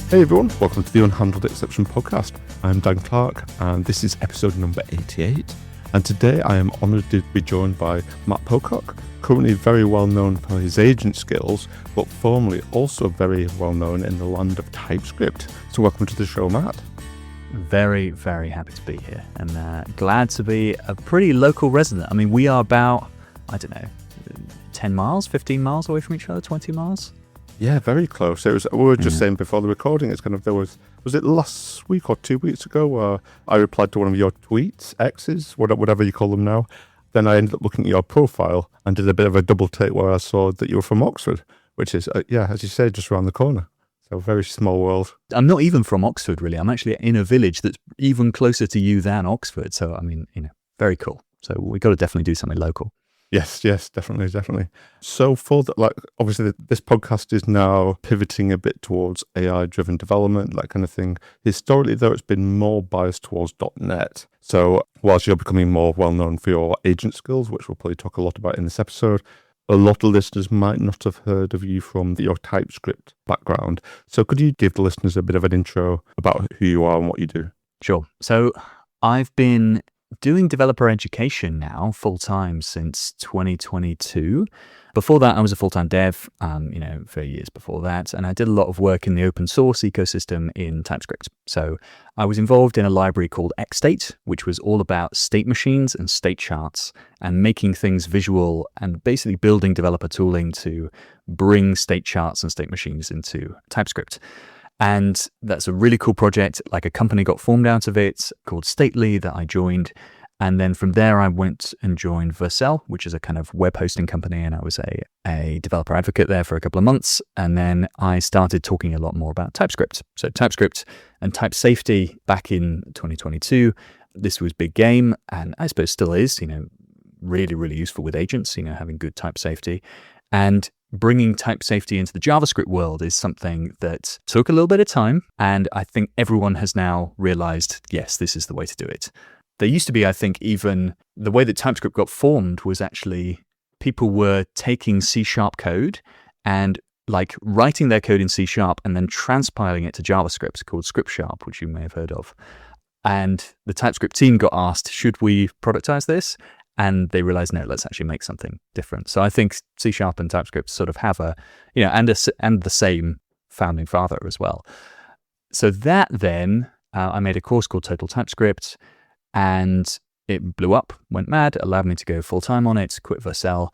Hey everyone, welcome to the Unhandled Exception podcast. I'm Dan Clark and this is episode number 88. And today I am honoured to be joined by Matt Pocock, currently very well known for his agent skills, but formerly also very well known in the land of TypeScript. So welcome to the show, Matt. Very, very happy to be here and glad to be a pretty local resident. I mean, we are about, 10 miles, 15 miles away from each other, 20 miles? Yeah, very close. We were just saying before the recording, it's kind of, was it last week or 2 weeks ago where I replied to one of your tweets, X's, whatever you call them now. Then I ended up looking at your profile and did a bit of a double take where I saw that you were from Oxford, which is, as you say, just around the corner. So very small world. I'm not even from Oxford, really. I'm actually in a village that's even closer to you than Oxford. So, I mean, very cool. So we got to definitely do something local. Yes, definitely. So for obviously this podcast is now pivoting a bit towards AI-driven development, that kind of thing. Historically, though, it's been more biased towards .NET. So whilst you're becoming more well-known for your agent skills, which we'll probably talk a lot about in this episode, a lot of listeners might not have heard of you from your TypeScript background. So could you give the listeners a bit of an intro about who you are and what you do? Sure. So I've been doing developer education now full-time since 2022. Before that, I was a full-time dev, for years before that, and I did a lot of work in the open source ecosystem in TypeScript. So I was involved in a library called XState, which was all about state machines and state charts and making things visual and basically building developer tooling to bring state charts and state machines into TypeScript. And that's a really cool project. Like, a company got formed out of it called Stately that I joined. And then from there, I went and joined Vercel, which is a kind of web hosting company. And I was a developer advocate there for a couple of months. And then I started talking a lot more about TypeScript. So TypeScript and type safety back in 2022. This was big game, and I suppose still is, really, really useful with agents, having good type safety. And bringing type safety into the JavaScript world is something that took a little bit of time. And I think everyone has now realized, yes, this is the way to do it. There used to be, I think, even the way that TypeScript got formed was actually people were taking C# code and writing their code in C# and then transpiling it to JavaScript called Script Sharp, which you may have heard of. And the TypeScript team got asked, should we productize this? And they realized, no, let's actually make something different. So I think C# and TypeScript sort of have and the same founding father as well. So that then, I made a course called Total TypeScript, and it blew up, went mad, allowed me to go full-time on it, quit Vercel.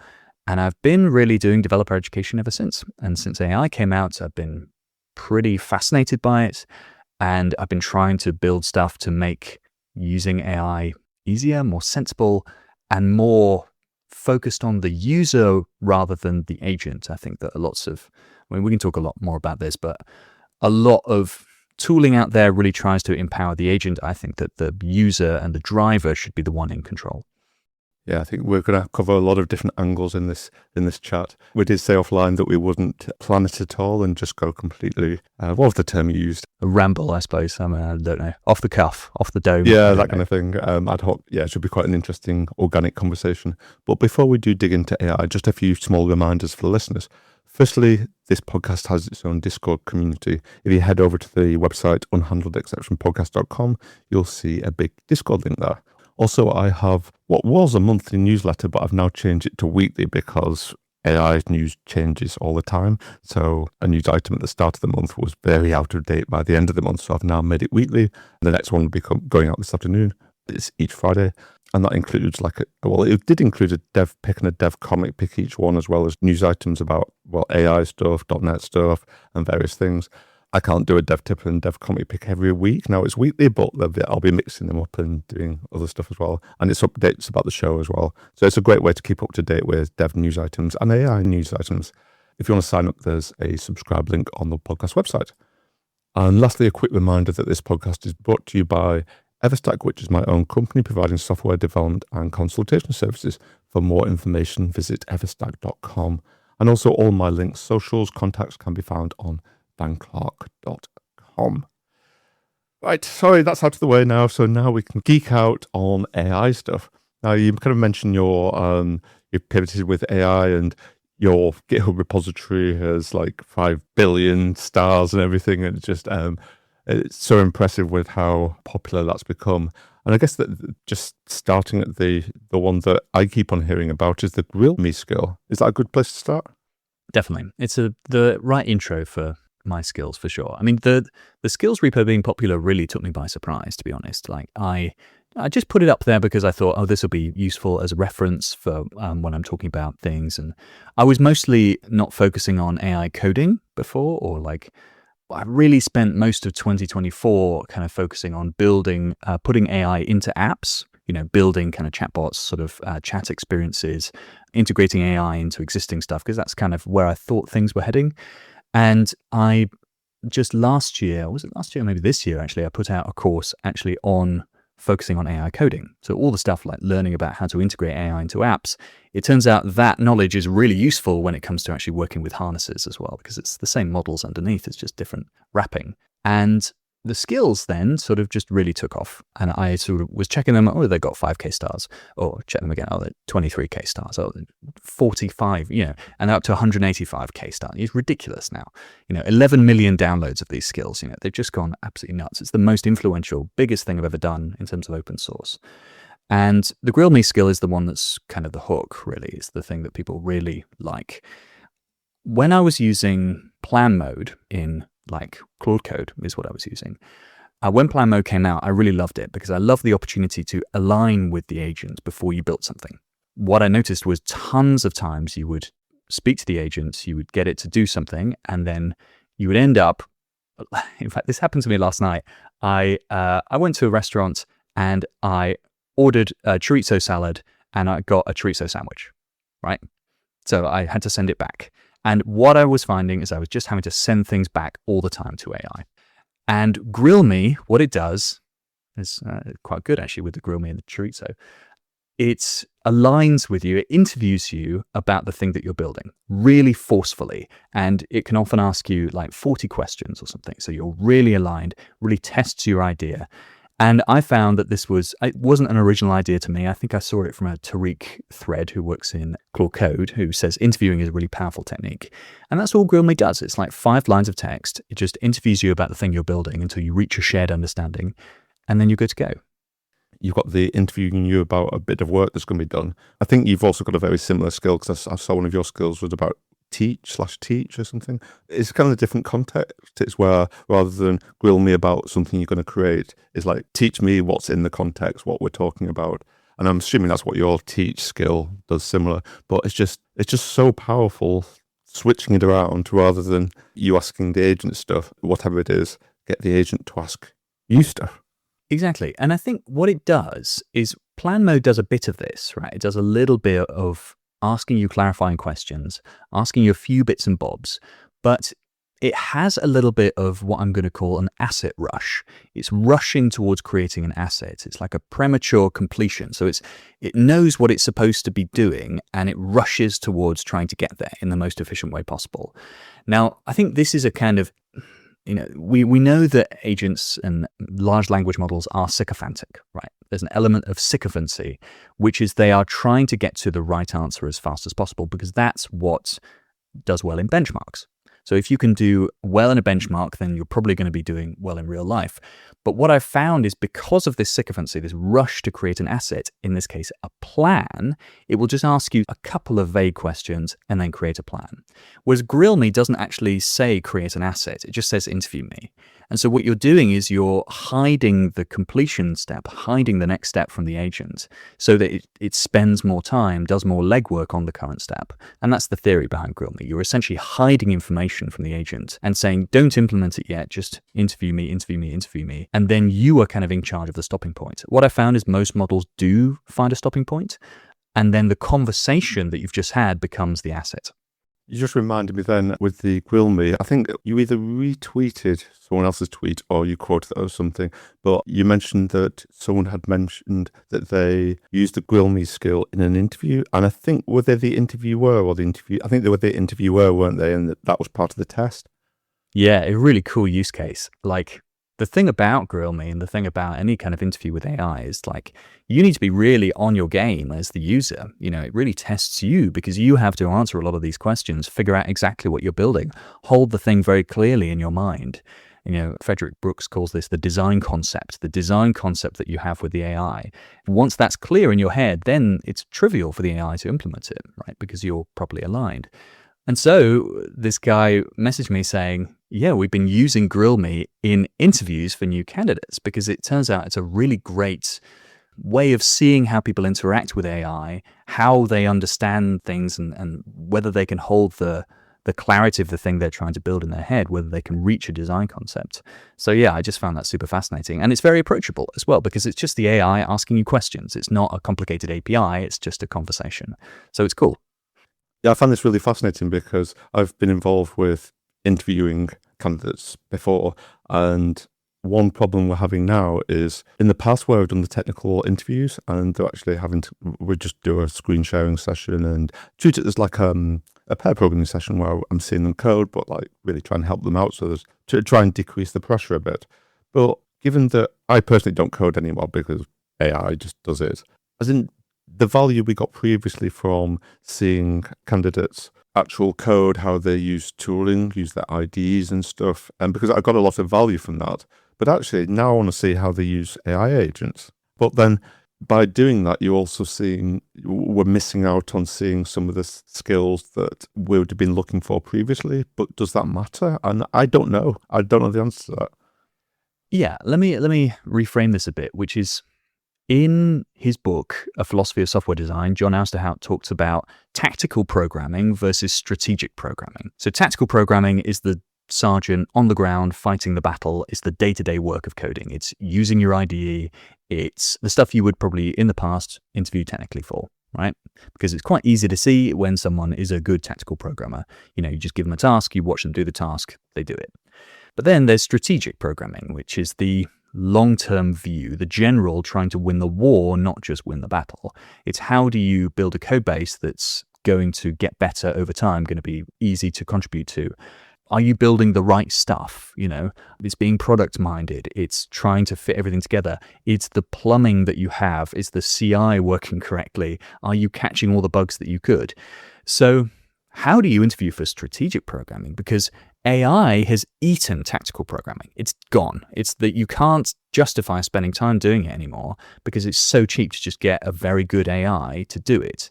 And I've been really doing developer education ever since. And since AI came out, I've been pretty fascinated by it. And I've been trying to build stuff to make using AI easier, more sensible, and more focused on the user rather than the agent. I think that we can talk a lot more about this, but a lot of tooling out there really tries to empower the agent. I think that the user and the driver should be the one in control. Yeah, I think we're going to cover a lot of different angles in this chat. We did say offline that we wouldn't plan it at all and just go completely, what was the term you used? A ramble, I suppose. I don't know. Off the cuff, off the dome. Yeah, that kind of thing. Ad hoc. Yeah, it should be quite an interesting organic conversation. But before we do dig into AI, just a few small reminders for the listeners. Firstly, this podcast has its own Discord community. If you head over to the website unhandledexceptionpodcast.com, you'll see a big Discord link there. Also, I have what was a monthly newsletter, but I've now changed it to weekly because AI news changes all the time. So a news item at the start of the month was very out of date by the end of the month. So I've now made it weekly. The next one will be going out this afternoon. It's each Friday. And that includes it did include a dev pick and a dev comic pick each one, as well as news items about, AI stuff, .NET stuff, and various things. I can't do a dev tip and dev comic pick every week. Now it's weekly, but I'll be mixing them up and doing other stuff as well. And it's updates about the show as well. So it's a great way to keep up to date with dev news items and AI news items. If you want to sign up, there's a subscribe link on the podcast website. And lastly, a quick reminder that this podcast is brought to you by Everstack, which is my own company providing software development and consultation services. For more information, visit everstack.com. And also all my links, socials, contacts can be found on danclark.com. Right, sorry, that's out of the way now. So now we can geek out on AI stuff. Now, you kind of mentioned you pivoted with AI and your GitHub repository has like 5 billion stars and everything. And it's so impressive with how popular that's become. And I guess that just starting at the one that I keep on hearing about is the Grill Me skill. Is that a good place to start? Definitely. It's the right intro for my skills for sure. I mean, the skills repo being popular really took me by surprise, to be honest. Like I just put it up there because I thought, oh, this will be useful as a reference for when I'm talking about things. And I was mostly not focusing on AI coding before, or like I really spent most of 2024 kind of focusing on building, putting AI into apps, building kind of chatbots, sort of chat experiences, integrating AI into existing stuff, because that's kind of where I thought things were heading. And I just last year, was it last year, maybe this year actually, I put out a course actually on focusing on AI coding. So all the stuff like learning about how to integrate AI into apps, it turns out that knowledge is really useful when it comes to actually working with harnesses as well, because it's the same models underneath, it's just different wrapping. And the skills then sort of just really took off. And I sort of was checking them. Oh, they got 5K stars. Or check them again. Oh, they're 23K stars. Oh, 45, and up to 185K stars. It's ridiculous now. 11 million downloads of these skills. They've just gone absolutely nuts. It's the most influential, biggest thing I've ever done in terms of open source. And the Grill Me skill is the one that's kind of the hook, really. It's the thing that people really like. When I was using plan mode in like Claude Code is what I was using. When plan mode came out, I really loved it because I love the opportunity to align with the agent before you built something. What I noticed was tons of times you would speak to the agent, you would get it to do something, and then you would end up, in fact, this happened to me last night. I went to a restaurant and I ordered a chorizo salad and I got a chorizo sandwich, right? So I had to send it back. And what I was finding is I was just having to send things back all the time to AI. And Grill Me, what it does is quite good actually with the Grill Me and the chorizo. It aligns with you, it interviews you about the thing that you're building really forcefully. And it can often ask you like 40 questions or something. So you're really aligned, really tests your idea. And I found that it wasn't an original idea to me. I think I saw it from a Tariq thread who works in Claude Code, who says interviewing is a really powerful technique. And that's all Grill Me does. It's like 5 lines of text. It just interviews you about the thing you're building until you reach a shared understanding, and then you're good to go. You've got the interviewing you about a bit of work that's going to be done. I think you've also got a very similar skill, because I saw one of your skills was about teach or something. It's kind of a different context. It's where rather than grill me about something you're going to create, is like teach me what's in the context, what we're talking about. And I'm assuming that's what your teach skill does similar. But it's just so powerful switching it around rather than you asking the agent stuff, whatever it is, get the agent to ask you stuff. Exactly. And I think what it does is plan mode does a bit of this, right? It does a little bit of asking you clarifying questions, asking you a few bits and bobs, but it has a little bit of what I'm going to call an asset rush. It's rushing towards creating an asset. It's like a premature completion. So it knows what it's supposed to be doing and it rushes towards trying to get there in the most efficient way possible. Now, I think this is a kind of, we know that agents and large language models are sycophantic, right? There's an element of sycophancy, which is they are trying to get to the right answer as fast as possible because that's what does well in benchmarks. So if you can do well in a benchmark, then you're probably going to be doing well in real life. But what I've found is because of this sycophancy, this rush to create an asset, in this case, a plan, it will just ask you a couple of vague questions and then create a plan. Whereas Grill Me doesn't actually say create an asset. It just says interview me. And so what you're doing is you're hiding the completion step, hiding the next step from the agent so that it spends more time, does more legwork on the current step. And that's the theory behind Grill Me. You're essentially hiding information from the agent and saying, don't implement it yet, just interview me. And then you are kind of in charge of the stopping point. What I found is most models do find a stopping point, and then the conversation that you've just had becomes the asset. You just reminded me then with the Grill Me, I think you either retweeted someone else's tweet or you quoted it or something, but you mentioned that someone had mentioned that they used the Grill Me skill in an interview. And I think, were they the interviewer or the interview? I think they were the interviewer, weren't they? And that was part of the test. Yeah, a really cool use case. Like The thing about Grill Me and the thing about any kind of interview with AI is like, you need to be really on your game as the user. It really tests you because you have to answer a lot of these questions, figure out exactly what you're building, hold the thing very clearly in your mind. Frederick Brooks calls this the design concept that you have with the AI. Once that's clear in your head, then it's trivial for the AI to implement it, right? Because you're properly aligned. And so this guy messaged me saying, yeah, we've been using Grill Me in interviews for new candidates because it turns out it's a really great way of seeing how people interact with AI, how they understand things and whether they can hold the clarity of the thing they're trying to build in their head, whether they can reach a design concept. So yeah, I just found that super fascinating. And it's very approachable as well because it's just the AI asking you questions. It's not a complicated API, it's just a conversation. So it's cool. Yeah, I find this really fascinating because I've been involved with interviewing candidates before, and one problem we're having now is in the past where I've done the technical interviews and they're actually we just do a screen sharing session and treat it as like a pair programming session where I'm seeing them code, but like really try and help them out to try and decrease the pressure a bit. But given that I personally don't code anymore because AI just does it, as in the value we got previously from seeing candidates' actual code, how they use tooling, use their IDs and stuff, and because I got a lot of value from that. But actually, now I want to see how they use AI agents. But then by doing that, you're also we're missing out on seeing some of the skills that we would have been looking for previously. But does that matter? And I don't know. I don't know the answer to that. Yeah, let me reframe this a bit, which is, in his book, A Philosophy of Software Design, John Ousterhout talks about tactical programming versus strategic programming. So tactical programming is the sergeant on the ground fighting the battle. It's the day-to-day work of coding. It's using your IDE. It's the stuff you would probably in the past interview technically for, right? Because it's quite easy to see when someone is a good tactical programmer. You just give them a task, you watch them do the task, they do it. But then there's strategic programming, which is the long-term view, the general trying to win the war, not just win the battle. It's how do you build a code base that's going to get better over time, going to be easy to contribute to. Are you building the right stuff? It's being product minded. It's trying to fit everything together. It's the plumbing that you have. Is the CI working correctly? Are you catching all the bugs that you could? So how do you interview for strategic programming? Because AI has eaten tactical programming. It's gone. It's that you can't justify spending time doing it anymore because it's so cheap to just get a very good AI to do it.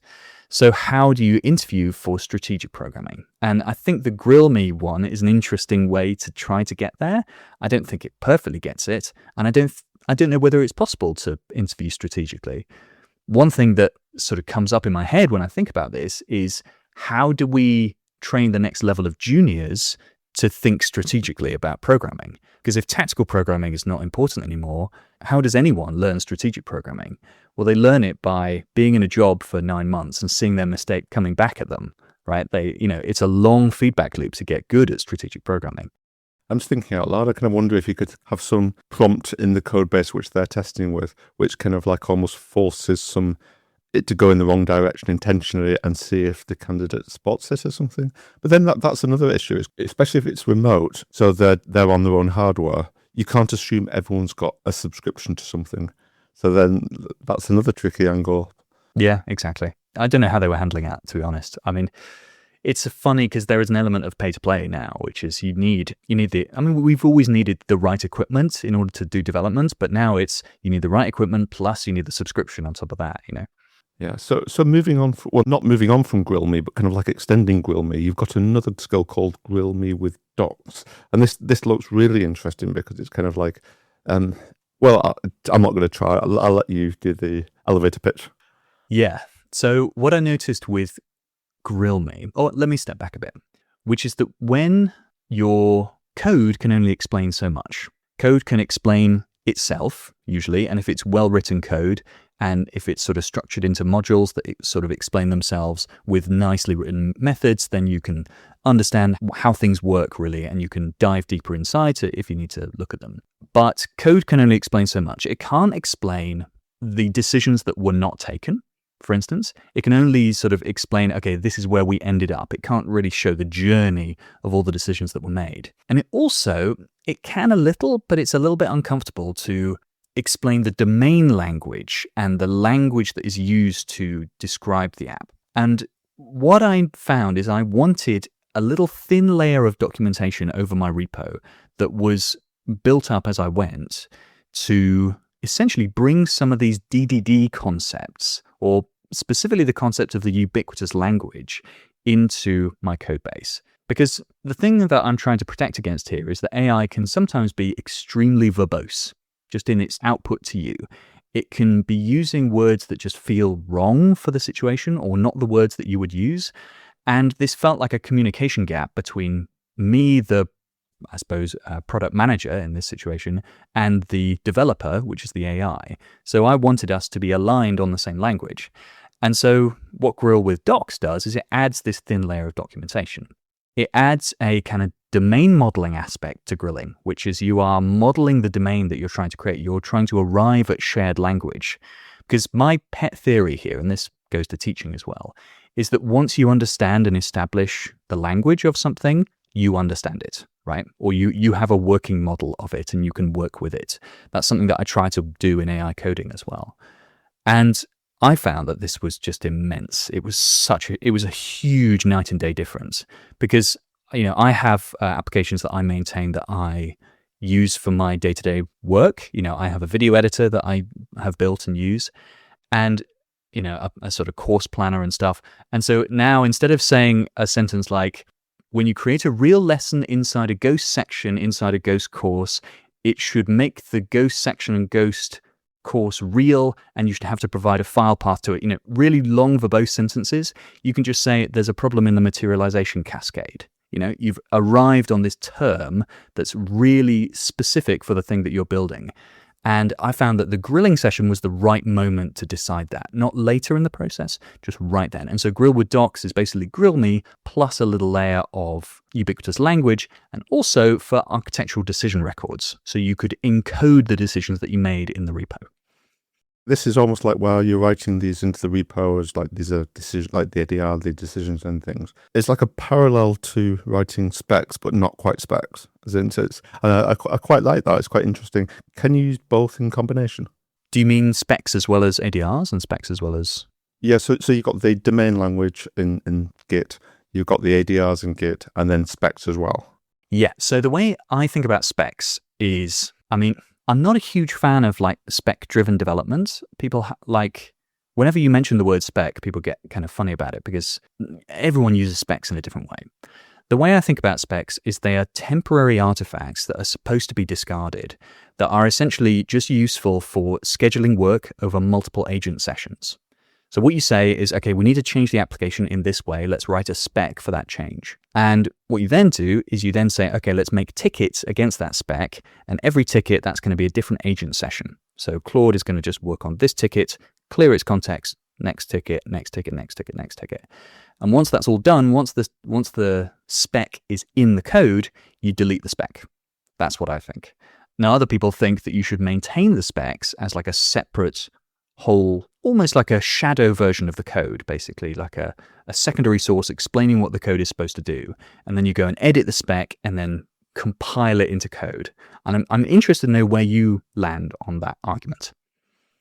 So how do you interview for strategic programming? And I think the Grill Me one is an interesting way to try to get there. I don't think it perfectly gets it, and I don't know whether it's possible to interview strategically. One thing that sort of comes up in my head when I think about this is, how do we train the next level of juniors to think strategically about programming? Because if tactical programming is not important anymore, how does anyone learn strategic programming? Well, they learn it by being in a job for 9 months and seeing their mistake coming back at them, right? It's a long feedback loop to get good at strategic programming. I'm just thinking out loud. I kind of wonder if you could have some prompt in the code base which they're testing with, which kind of like almost forces it to go in the wrong direction intentionally and see if the candidate spots it or something. But then that's another issue, especially if it's remote, so they're on their own hardware. You can't assume everyone's got a subscription to something. So then that's another tricky angle. Yeah, exactly. I don't know how they were handling that, to be honest. I mean, it's funny because there is an element of pay to play now, which is we've always needed the right equipment in order to do development, but now you need the right equipment plus you need the subscription on top of that, Yeah, so moving on, not moving on from Grill Me, but kind of like extending Grill Me, you've got another skill called Grill Me with Docs. And this looks really interesting because it's kind of like, I'm not going to try. I'll let you do the elevator pitch. Yeah, so what I noticed with Grill Me, let me step back a bit, which is that when your code can only explain so much, code can explain itself, usually, and if it's well-written code, and if it's sort of structured into modules that sort of explain themselves with nicely written methods, then you can understand how things work really, and you can dive deeper inside if you need to look at them. But code can only explain so much. It can't explain the decisions that were not taken. for instance. It can only sort of explain, okay, this is where we ended up. It can't really show the journey of all the decisions that were made. And it can a little, but it's a little bit uncomfortable to explain the domain language and the language that is used to describe the app. And what I found is I wanted a little thin layer of documentation over my repo that was built up as I went to essentially bring some of these DDD concepts, or specifically the concept of the ubiquitous language, into my code base. Because the thing that I'm trying to protect against here is that AI can sometimes be extremely verbose, just in its output to you. It can be using words that just feel wrong for the situation, or not the words that you would use. And this felt like a communication gap between me, product manager in this situation, and the developer, which is the AI. So I wanted us to be aligned on the same language. And so what Grill with Docs does is it adds this thin layer of documentation. It adds a kind of domain modeling aspect to grilling, which is you are modeling the domain that you're trying to create. You're trying to arrive at shared language. Because my pet theory here, and this goes to teaching as well, is that once you understand and establish the language of something, you understand it, right? Or you have a working model of it and you can work with it. That's something that I try to do in AI coding as well. And I found that this was just immense. It was a huge night and day difference, because I have applications that I maintain that I use for my day-to-day work. I have a video editor that I have built and use, and a sort of course planner and stuff. And so now, instead of saying a sentence like, when you create a real lesson inside a Ghost section inside a Ghost course, it should make the Ghost section and Ghost course real, and you should have to provide a file path to it. Really long verbose sentences. You can just say there's a problem in the materialization cascade. You've arrived on this term that's really specific for the thing that you're building. And I found that the grilling session was the right moment to decide that, not later in the process, just right then. And so Grill with Docs is basically Grill Me plus a little layer of ubiquitous language, and also for architectural decision records. So you could encode the decisions that you made in the repo. This is almost like while you're writing these into the repo, as like these are decisions, like the ADR, the decisions and things. It's like a parallel to writing specs, but not quite specs. As in, I quite like that. It's quite interesting. Can you use both in combination? Do you mean specs as well as ADRs, and specs as well as? Yeah. So you've got the domain language in Git, you've got the ADRs in Git, and then specs as well. Yeah. So the way I think about specs is, I'm not a huge fan of spec-driven development. People whenever you mention the word spec, people get kind of funny about it because everyone uses specs in a different way. The way I think about specs is they are temporary artifacts that are supposed to be discarded, that are essentially just useful for scheduling work over multiple agent sessions. So what you say is, okay, we need to change the application in this way. Let's write a spec for that change. And what you then do is you then say, okay, let's make tickets against that spec. And every ticket, that's going to be a different agent session. So Claude is going to just work on this ticket, clear its context, next ticket, next ticket, next ticket, next ticket. And once that's all done, once the spec is in the code, you delete the spec. That's what I think. Now, other people think that you should maintain the specs as like a separate whole, almost like a shadow version of the code, basically like a secondary source explaining what the code is supposed to do. And then you go and edit the spec and then compile it into code. And I'm interested to know where you land on that argument.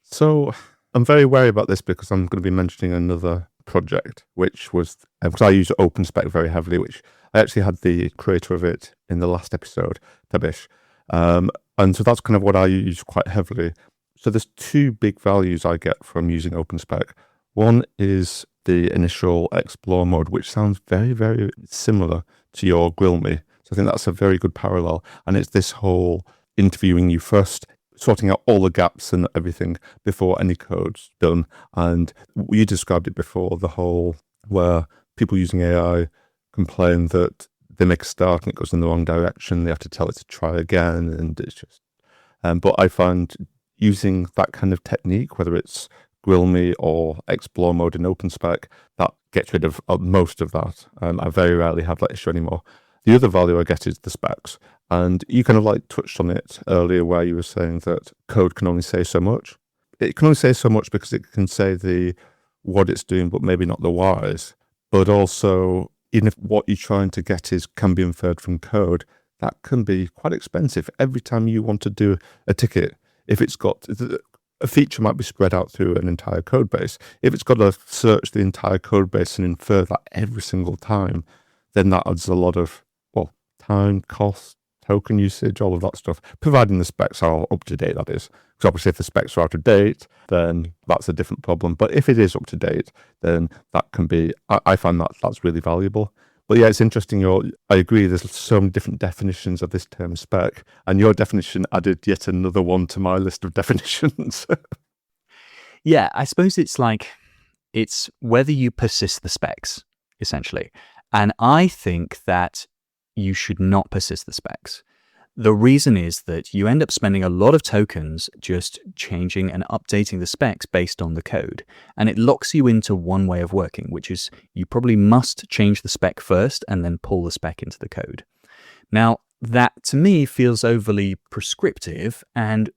So I'm very wary about this because I'm going to be mentioning another project, which was, because I use OpenSpec very heavily, which I actually had the creator of it in the last episode, Tabish. And so that's kind of what I use quite heavily. So there's two big values I get from using OpenSpec. One is the initial explore mode, which sounds very, very similar to your Grill Me. So I think that's a very good parallel. And it's this whole interviewing you first, sorting out all the gaps and everything before any code's done. And you described it before, the whole where people using AI complain that they make a start and it goes in the wrong direction. They have to tell it to try again. And it's just, but I find using that kind of technique, whether it's Grill Me or Explore mode in OpenSpec, that gets rid of most of that. I very rarely have that issue anymore. The other value I get is the specs. And you kind of touched on it earlier where you were saying that code can only say so much. It can only say so much because it can say what it's doing, but maybe not the whys. But also, even if what you're trying to get can be inferred from code, that can be quite expensive. Every time you want to do a ticket, if it's got a feature might be spread out through an entire code base. If it's got to search the entire code base and infer that every single time, then that adds a lot of, well, time, cost, token usage, all of that stuff, providing the specs are up to date, that is. Because obviously if the specs are out of date, then that's a different problem. But if it is up to date, then that can be, I find that's really valuable. But yeah, it's interesting. I agree, there's so many different definitions of this term spec, and your definition added yet another one to my list of definitions. Yeah, I suppose it's whether you persist the specs, essentially. And I think that you should not persist the specs. The reason is that you end up spending a lot of tokens just changing and updating the specs based on the code. And it locks you into one way of working, which is you probably must change the spec first and then pull the spec into the code. Now, that to me feels overly prescriptive and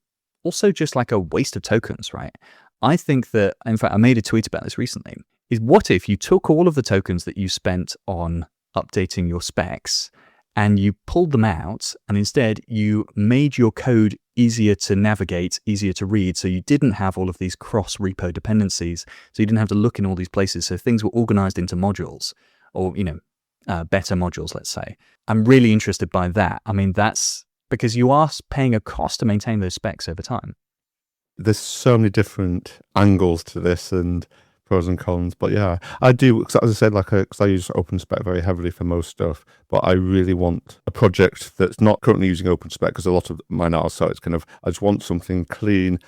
also just like a waste of tokens, right? I think that, in fact, I made a tweet about this recently, is what if you took all of the tokens that you spent on updating your specs and you pulled them out, and instead you made your code easier to navigate, easier to read, so you didn't have all of these cross-repo dependencies, so you didn't have to look in all these places, so things were organized into modules, or, better modules, let's say. I'm really interested by that. I mean, that's because you are paying a cost to maintain those specs over time. There's so many different angles to this, and pros and cons, but yeah, I do, as I said, because I use OpenSpec very heavily for most stuff, but I really want a project that's not currently using OpenSpec, because a lot of mine are, so it's kind of, I just want something clean,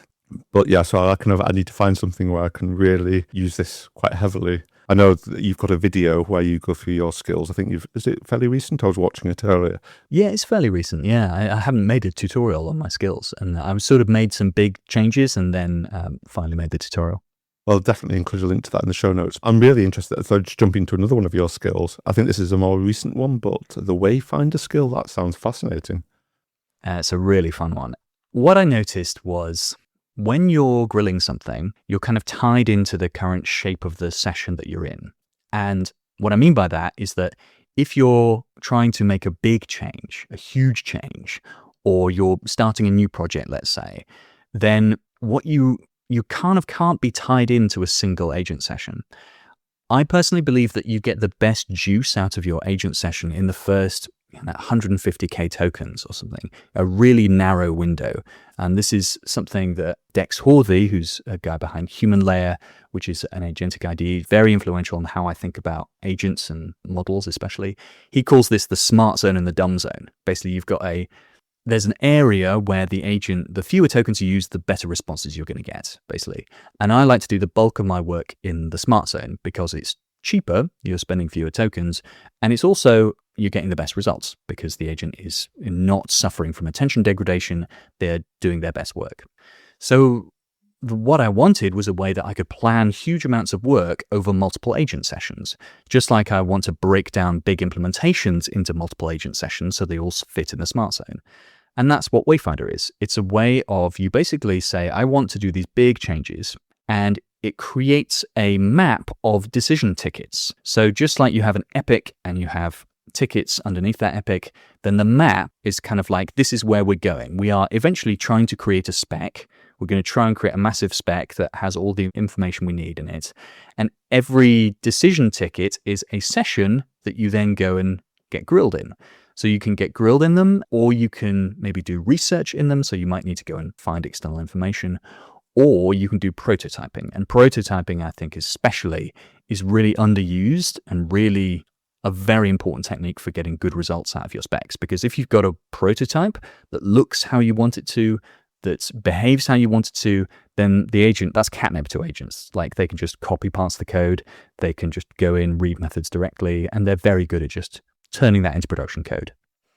but yeah, so I need to find something where I can really use this quite heavily. I know that you've got a video where you go through your skills. I think is it fairly recent? I was watching it earlier. Yeah, it's fairly recent. Yeah, I haven't made a tutorial on my skills, and I've sort of made some big changes and then finally made the tutorial. Well, definitely include a link to that in the show notes. I'm really interested. So just jump into another one of your skills. I think this is a more recent one, but the Wayfinder skill, that sounds fascinating. It's a really fun one. What I noticed was when you're grilling something, you're kind of tied into the current shape of the session that you're in. And what I mean by that is that if you're trying to make a big change, a huge change, or you're starting a new project, let's say, then what you kind of can't be tied into a single agent session. I personally believe that you get the best juice out of your agent session in the first 150k tokens or something, a really narrow window. And this is something that Dex Horthy, who's a guy behind Human Layer, which is an agentic IDE, very influential on how I think about agents and models especially. He calls this the smart zone and the dumb zone. Basically, there's an area where the fewer tokens you use, the better responses you're going to get, basically. And I like to do the bulk of my work in the smart zone because it's cheaper, you're spending fewer tokens, and it's also, you're getting the best results because the agent is not suffering from attention degradation, they're doing their best work. So what I wanted was a way that I could plan huge amounts of work over multiple agent sessions, just like I want to break down big implementations into multiple agent sessions so they all fit in the smart zone. And that's what Wayfinder is. It's a way of, you basically say, I want to do these big changes, and it creates a map of decision tickets. So just like you have an epic and you have tickets underneath that epic, then the map is kind of like, this is where we're going. We are eventually trying to create a spec. We're going to try and create a massive spec that has all the information we need in it. And every decision ticket is a session that you then go and get grilled in. So you can get grilled in them, or you can maybe do research in them. So you might need to go and find external information, or you can do prototyping. And prototyping, I think especially, is really underused and really a very important technique for getting good results out of your specs. Because if you've got a prototype that looks how you want it to, that behaves how you want it to, then the agent, that's catnip to agents. Like they can just copy parts of the code, they can just go in, read methods directly, and they're very good at just turning that into production code.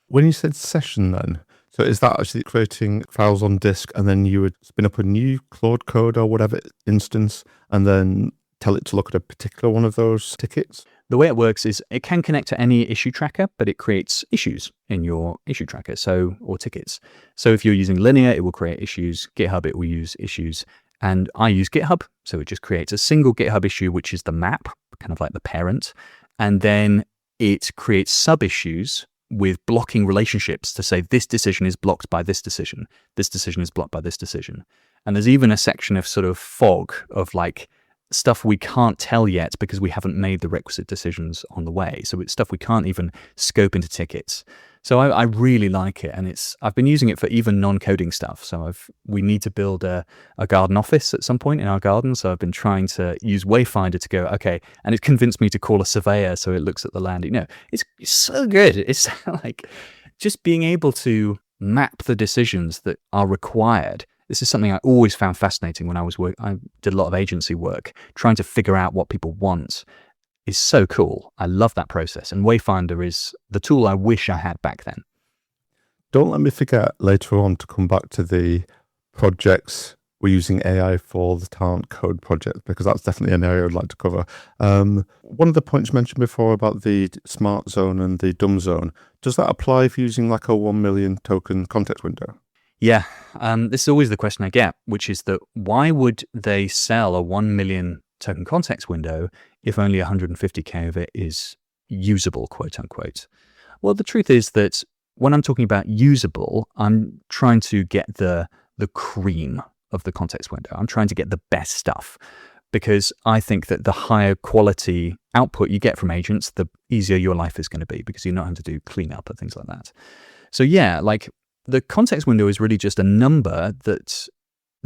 When you said session then, so is that actually creating files on disk and then you would spin up a new Claude Code or whatever instance and then tell it to look at a particular one of those tickets? The way it works is it can connect to any issue tracker, but it creates issues in your issue tracker, or tickets. So if you're using Linear, it will create issues. GitHub, it will use issues. And I use GitHub, so it just creates a single GitHub issue, which is the map, kind of like the parent. And then it creates sub-issues with blocking relationships to say this decision is blocked by this decision is blocked by this decision. And there's even a section of sort of fog of like stuff we can't tell yet because we haven't made the requisite decisions on the way. So it's stuff we can't even scope into tickets. So I really like it, and I've been using it for even non-coding stuff. So we need to build a garden office at some point in our garden. So I've been trying to use Wayfinder to go, okay, and it convinced me to call a surveyor so it looks at the land. It's so good. It's like just being able to map the decisions that are required. This is something I always found fascinating when I did a lot of agency work, trying to figure out what people want. Is so cool. I love that process. And Wayfinder is the tool I wish I had back then. Don't let me forget later on to come back to the projects we're using AI for the talent code project, because that's definitely an area I'd like to cover. One of the points mentioned before about the smart zone and the dumb zone, does that apply if using like a 1 million token context window? Yeah, this is always the question I get, which is that why would they sell a 1 million token context window if only 150K of it is usable, quote unquote? Well, the truth is that when I'm talking about usable, I'm trying to get the cream of the context window. I'm trying to get the best stuff, because I think that the higher quality output you get from agents, the easier your life is going to be, because you're not having to do cleanup and things like that. So yeah, like the context window is really just a number that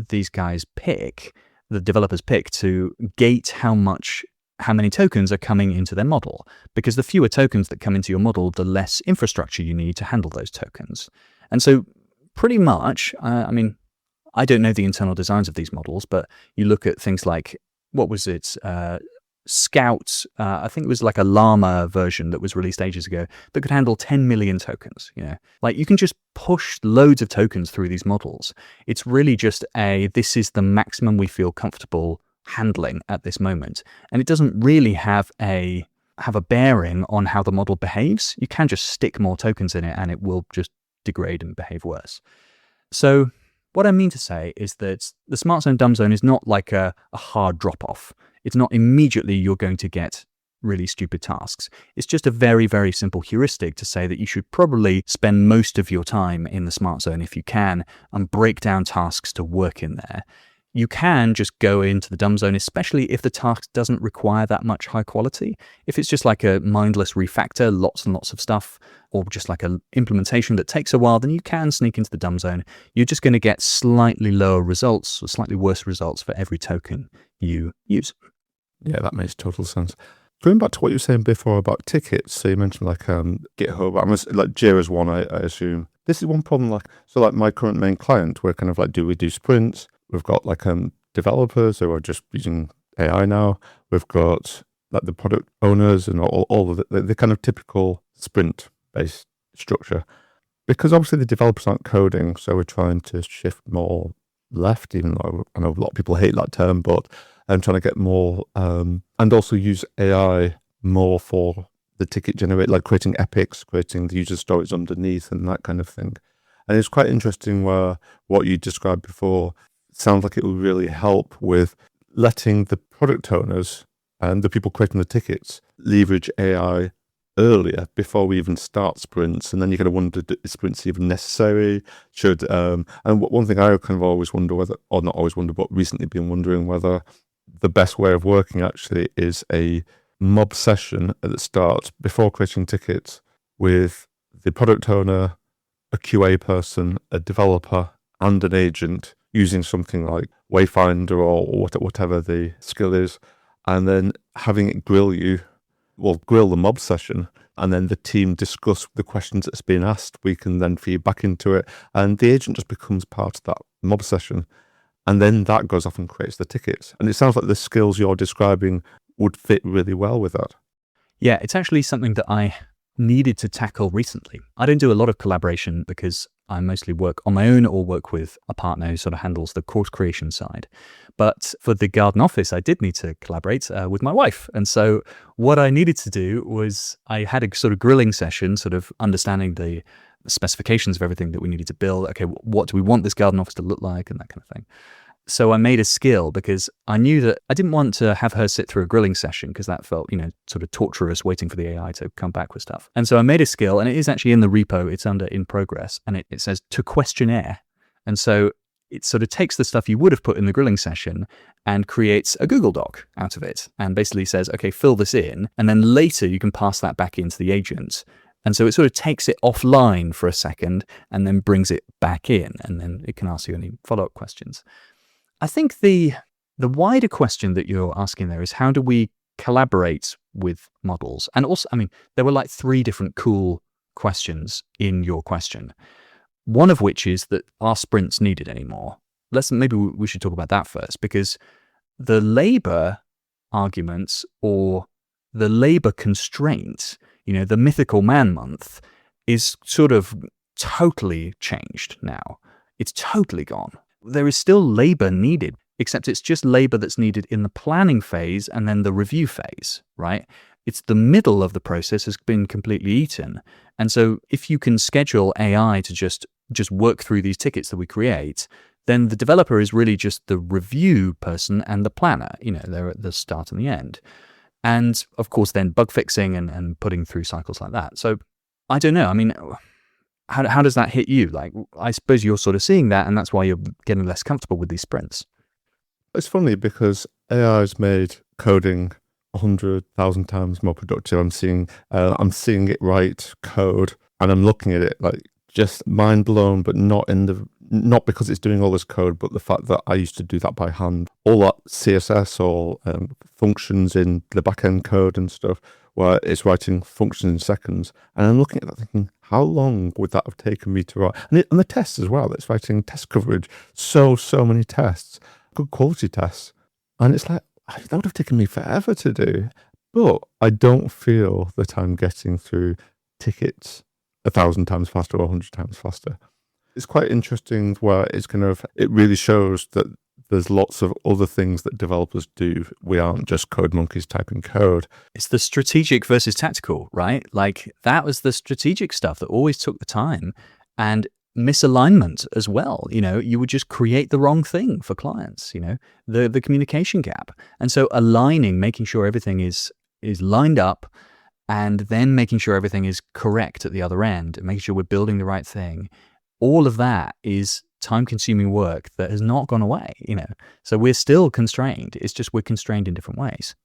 these guys pick, the developers pick, to gate how many tokens are coming into their model. Because the fewer tokens that come into your model, the less infrastructure you need to handle those tokens. And so pretty much, I don't know the internal designs of these models, but you look at things like, what was it? Scout, I think it was like a llama version that was released ages ago that could handle 10 million tokens. Like you can just push loads of tokens through these models. It's really just this is the maximum we feel comfortable handling at this moment. And it doesn't really have a bearing on how the model behaves. You can just stick more tokens in it and it will just degrade and behave worse. So what I mean to say is that the smart zone dumb zone is not like a hard drop off. It's not immediately you're going to get really stupid tasks. It's just a very, very simple heuristic to say that you should probably spend most of your time in the smart zone if you can, and break down tasks to work in there. You can just go into the dumb zone, especially if the task doesn't require that much high quality. If it's just like a mindless refactor, lots and lots of stuff, or just like an implementation that takes a while, then you can sneak into the dumb zone. You're just going to get slightly lower results or slightly worse results for every token you use. Yeah, that makes total sense. Going back to what you were saying before about tickets, so you mentioned like GitHub, like Jira's one, I assume. This is one problem, like my current main client, we're kind of like, do we do sprints? We've got like developers who are just using AI now. We've got like the product owners and all of the kind of typical sprint-based structure. Because obviously the developers aren't coding, so we're trying to shift more left, even though I know a lot of people hate that term, but I'm trying to get more, and also use AI more for the ticket generate, like creating epics, creating the user stories underneath and that kind of thing. And it's quite interesting where what you described before sounds like it will really help with letting the product owners and the people creating the tickets leverage AI earlier before we even start sprints. And then you kind of wonder, is sprints even necessary? And one thing I kind of always wonder whether, or not always wonder, but recently been wondering whether the best way of working actually is a mob session at the start before creating tickets with the product owner, a QA person, a developer, and an agent using something like Wayfinder or whatever the skill is, and then having it grill the mob session, and then the team discuss the questions that's been asked. We can then feed back into it, and the agent just becomes part of that mob session. And then that goes off and creates the tickets. And it sounds like the skills you're describing would fit really well with that. Yeah, it's actually something that I needed to tackle recently. I don't do a lot of collaboration because I mostly work on my own or work with a partner who sort of handles the course creation side. But for the garden office, I did need to collaborate with my wife. And so what I needed to do was I had a sort of grilling session, sort of understanding the specifications of everything that we needed to build. Okay, what do we want this garden office to look like and that kind of thing. So I made a skill because I knew that I didn't want to have her sit through a grilling session because that felt, sort of torturous waiting for the AI to come back with stuff. And so I made a skill, and it is actually in the repo. It's under in progress, and it says to questionnaire. And so it sort of takes the stuff you would have put in the grilling session and creates a Google Doc out of it and basically says, okay, fill this in. And then later you can pass that back into the agent. And so it sort of takes it offline for a second and then brings it back in. And then it can ask you any follow-up questions. I think the wider question that you're asking there is, how do we collaborate with models? And also, there were like 3 different cool questions in your question. One of which is that, are sprints needed anymore? Maybe we should talk about that first, because the labor arguments or the labor constraints, the mythical man month is sort of totally changed now. It's totally gone. There is still labor needed, except it's just labor that's needed in the planning phase and then the review phase, right? It's the middle of the process has been completely eaten. And so if you can schedule AI to just work through these tickets that we create, then the developer is really just the review person and the planner. They're at the start and the end. And of course, then bug fixing and putting through cycles like that. So I don't know. How does that hit you? Like, I suppose you're sort of seeing that, and that's why you're getting less comfortable with these sprints. It's funny because AI has made coding 100,000 times more productive. I'm seeing it write code, and I'm looking at it like just mind blown, but not because it's doing all this code, but the fact that I used to do that by hand. All that CSS or functions in the backend code and stuff, where it's writing functions in seconds. And I'm looking at that thinking, how long would that have taken me to write? And the tests as well, it's writing test coverage, so many tests, good quality tests. And it's like, that would have taken me forever to do. But I don't feel that I'm getting through tickets 1,000 times faster or 100 times faster. It's quite interesting where it really shows that there's lots of other things that developers do. We aren't just code monkeys typing code. It's the strategic versus tactical, right? Like, that was the strategic stuff that always took the time, and misalignment as well. You would just create the wrong thing for clients, the communication gap. And so aligning, making sure everything is lined up, and then making sure everything is correct at the other end, and making sure we're building the right thing. All of that is time-consuming work that has not gone away, So we're still constrained. It's just we're constrained in different ways.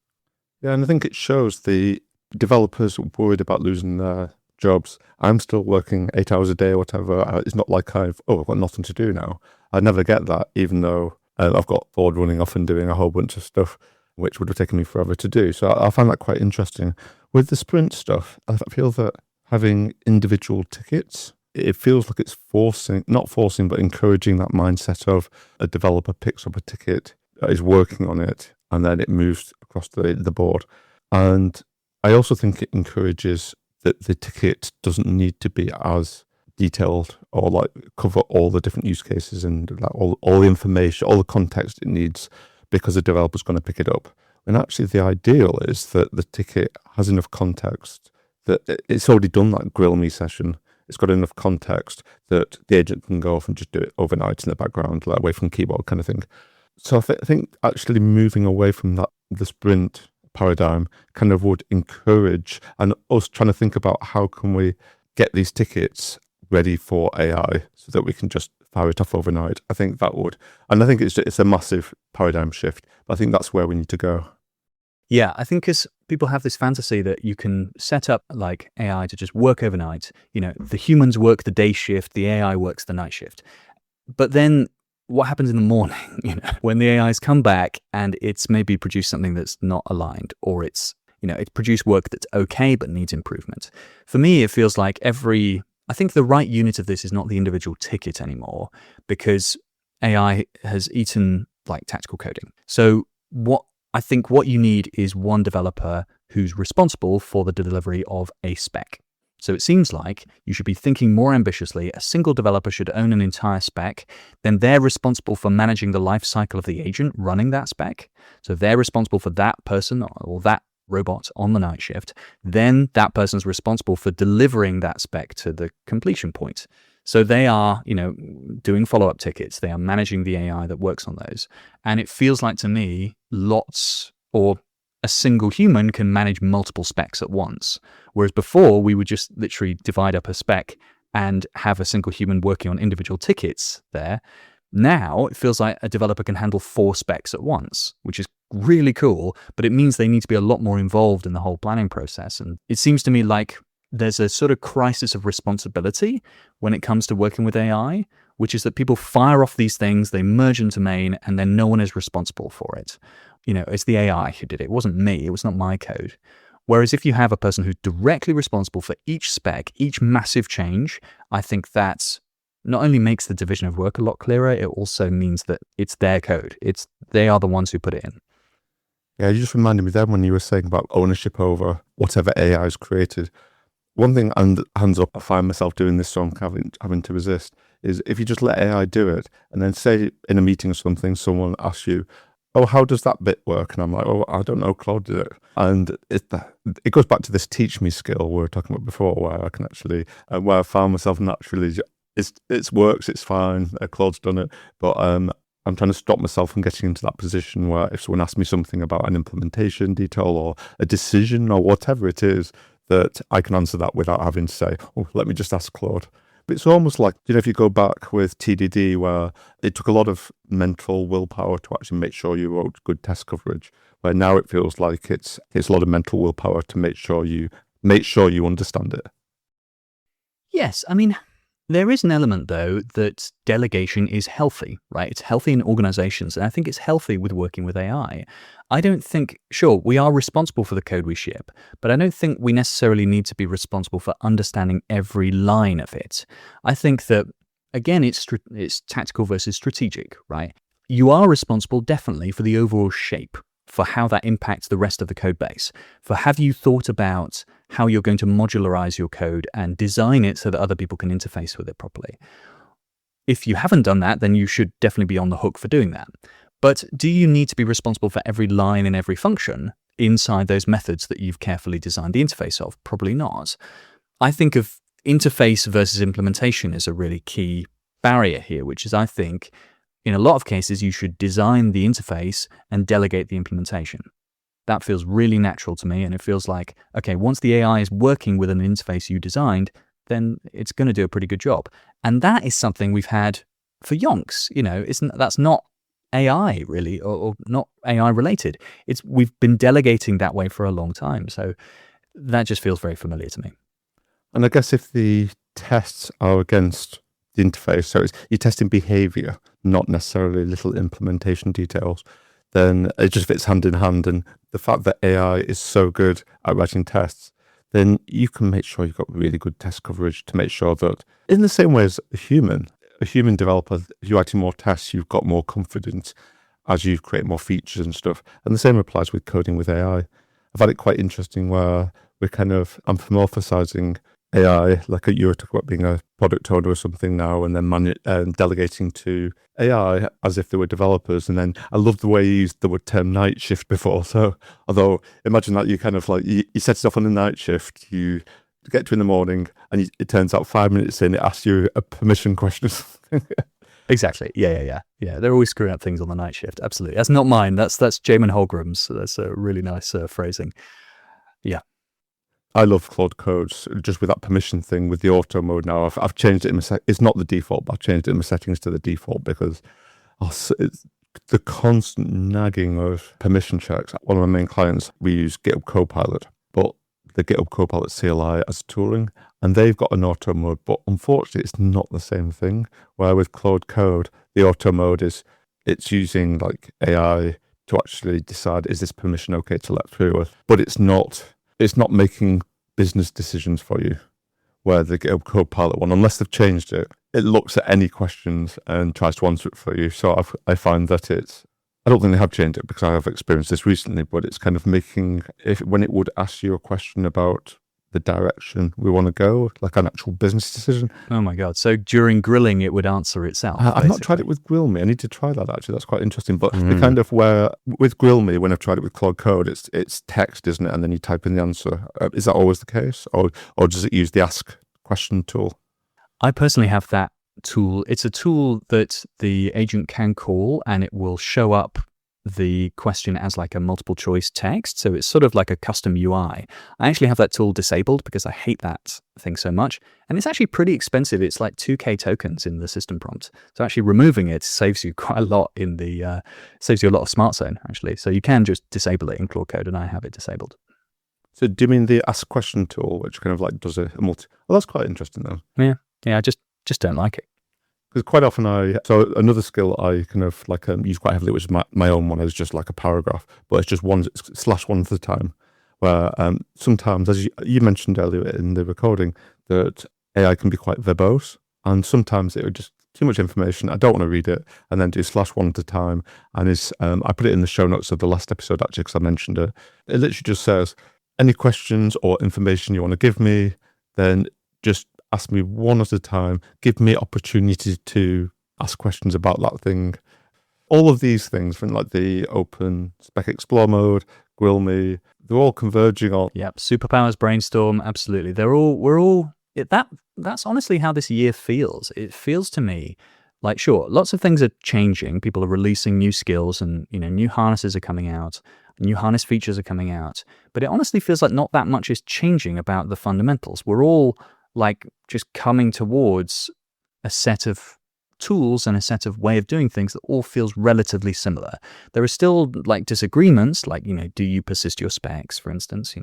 Yeah, and I think it shows the developers worried about losing their jobs. I'm still working 8 hours a day or whatever. It's not like I've got nothing to do now. I never get that, even though I've got Ford running off and doing a whole bunch of stuff, which would have taken me forever to do. So I find that quite interesting. With the sprint stuff, I feel that having individual tickets, it feels like it's not forcing, but encouraging that mindset of a developer picks up a ticket, is working on it, and then it moves across the board. And I also think it encourages that the ticket doesn't need to be as detailed or like cover all the different use cases and like all the information, all the context it needs, because the developer's going to pick it up. And actually the ideal is that the ticket has enough context that it's already done that grill me session. It's got enough context that the agent can go off and just do it overnight in the background, like away from keyboard kind of thing. So I think actually moving away from the sprint paradigm kind of would encourage, and us trying to think about how can we get these tickets ready for AI so that we can just fire it off overnight. I think that would, and I think it's a massive paradigm shift. But I think that's where we need to go. Yeah, I think because people have this fantasy that you can set up like AI to just work overnight. The humans work the day shift, the AI works the night shift. But then what happens in the morning, when the AIs come back and it's maybe produced something that's not aligned, or it's produced work that's okay but needs improvement. For me, it feels like I think the right unit of this is not the individual ticket anymore, because AI has eaten like tactical coding. So I think what you need is one developer who's responsible for the delivery of a spec. So it seems like you should be thinking more ambitiously. A single developer should own an entire spec. Then they're responsible for managing the life cycle of the agent running that spec. So they're responsible for that person or that robot on the night shift. Then that person's responsible for delivering that spec to the completion point. So they are, doing follow-up tickets. They are managing the AI that works on those. And it feels like to me, a single human can manage multiple specs at once. Whereas before, we would just literally divide up a spec and have a single human working on individual tickets there. Now, it feels like a developer can handle 4 specs at once, which is really cool, but it means they need to be a lot more involved in the whole planning process. And it seems to me like there's a sort of crisis of responsibility when it comes to working with AI, which is that people fire off these things, they merge into main, and then no one is responsible for it. It's the AI who did it. It wasn't me. It was not my code. Whereas if you have a person who's directly responsible for each spec, each massive change, I think that not only makes the division of work a lot clearer, it also means that it's their code. They are the ones who put it in. Yeah, you just reminded me then when you were saying about ownership over whatever AI is created. One thing, and hands up, I find myself doing this, so I'm having to resist, is if you just let AI do it, and then say in a meeting or something, someone asks you, oh, how does that bit work? And I'm like, oh, I don't know, Claude did it. And it goes back to this teach me skill we were talking about before, where I can actually, where I found myself naturally, it works, it's fine, Claude's done it, but I'm trying to stop myself from getting into that position where if someone asks me something about an implementation detail or a decision or whatever it is, that I can answer that without having to say, oh, let me just ask Claude. But it's almost like, if you go back with TDD, where it took a lot of mental willpower to actually make sure you wrote good test coverage, where now it feels like it's a lot of mental willpower to make sure you understand it. Yes, I mean, there is an element, though, that delegation is healthy, right? It's healthy in organizations, and I think it's healthy with working with AI. I don't think, sure, we are responsible for the code we ship, but I don't think we necessarily need to be responsible for understanding every line of it. I think that, again, it's tactical versus strategic, right? You are responsible, definitely, for the overall shape, for how that impacts the rest of the code base. For have you thought about how you're going to modularize your code and design it so that other people can interface with it properly? If you haven't done that, then you should definitely be on the hook for doing that. But do you need to be responsible for every line and every function inside those methods that you've carefully designed the interface of? Probably not. I think of interface versus implementation as a really key barrier here, which is, I think, in a lot of cases, you should design the interface and delegate the implementation. That feels really natural to me, and it feels like, okay, once the AI is working with an interface you designed, then it's going to do a pretty good job. And that is something we've had for yonks. That's not AI really, or not AI related. We've been delegating that way for a long time. So that just feels very familiar to me. And I guess if the tests are against the interface, so you're testing behavior, not necessarily little implementation details, then it just fits hand in hand. And the fact that AI is so good at writing tests, then you can make sure you've got really good test coverage to make sure that, in the same way as a human developer, if you're writing more tests, you've got more confidence as you create more features and stuff. And the same applies with coding with AI. I've had it quite interesting where we're kind of anthropomorphizing AI, like you were talking about being a product owner or something now, and then delegating to AI as if they were developers. And then I love the way you used the term night shift before. So although imagine that you kind of like, you set it off on a night shift, you get to in the morning, and it turns out 5 minutes in, it asks you a permission question or something. Exactly. Yeah. They're always screwing up things on the night shift. Absolutely. That's not mine. That's Jamin Holgram's. So that's a really nice phrasing. Yeah. I love Claude Codes just with that permission thing with the auto mode now. I've changed it in my it's not the default, but I've changed it in my settings to the default because it's the constant nagging of permission checks. One of my main clients, we use GitHub Copilot, but the GitHub Copilot CLI as tooling, and they've got an auto mode, but unfortunately it's not the same thing. Where with Claude Code, the auto mode it's using like AI to actually decide, is this permission okay to let through? But it's not making business decisions for you, where the GitHub Copilot one, unless they've changed it, it looks at any questions and tries to answer it for you. So I find that I don't think they have changed it because I have experienced this recently, but it's kind of making, when it would ask you a question about the direction we want to go, like an actual business decision. Oh my God. So during grilling, it would answer itself. I've not tried it with Grill Me. I need to try that actually. That's quite interesting. But the kind of where with Grill Me, when I've tried it with Claude Code, it's text, isn't it? And then you type in the answer. Is that always the case? Or does it use the ask question tool? I personally have that tool. It's a tool that the agent can call and it will show up the question as like a multiple choice text. So it's sort of like a custom UI. I actually have that tool disabled because I hate that thing so much. And it's actually pretty expensive. It's like 2K tokens in the system prompt. So actually removing it saves you quite a lot saves you a lot of smart zone actually. So you can just disable it in Claude Code and I have it disabled. So do you mean the ask question tool, which kind of like does a multi? Well, that's quite interesting though. Yeah, I just don't like it. Because quite often so another skill I kind of like use quite heavily, which is my own one, is just like a paragraph, but it's just /1 at a time. Where sometimes, as you mentioned earlier in the recording, that AI can be quite verbose, and sometimes it would just too much information. I don't want to read it, and then do /1 at a time. And I put it in the show notes of the last episode actually because I mentioned it. It literally just says any questions or information you want to give me, then just ask me one at a time, give me opportunity to ask questions about that thing. All of these things, from like the open spec explore mode, grill me, they're all converging on. Yep, superpowers, brainstorm, absolutely. That's honestly how this year feels. It feels to me like, sure, lots of things are changing. People are releasing new skills and, new harnesses are coming out. New harness features are coming out. But it honestly feels like not that much is changing about the fundamentals. We're all like just coming towards a set of tools and a set of way of doing things that all feels relatively similar. There are still like disagreements, like, do you persist your specs, for instance,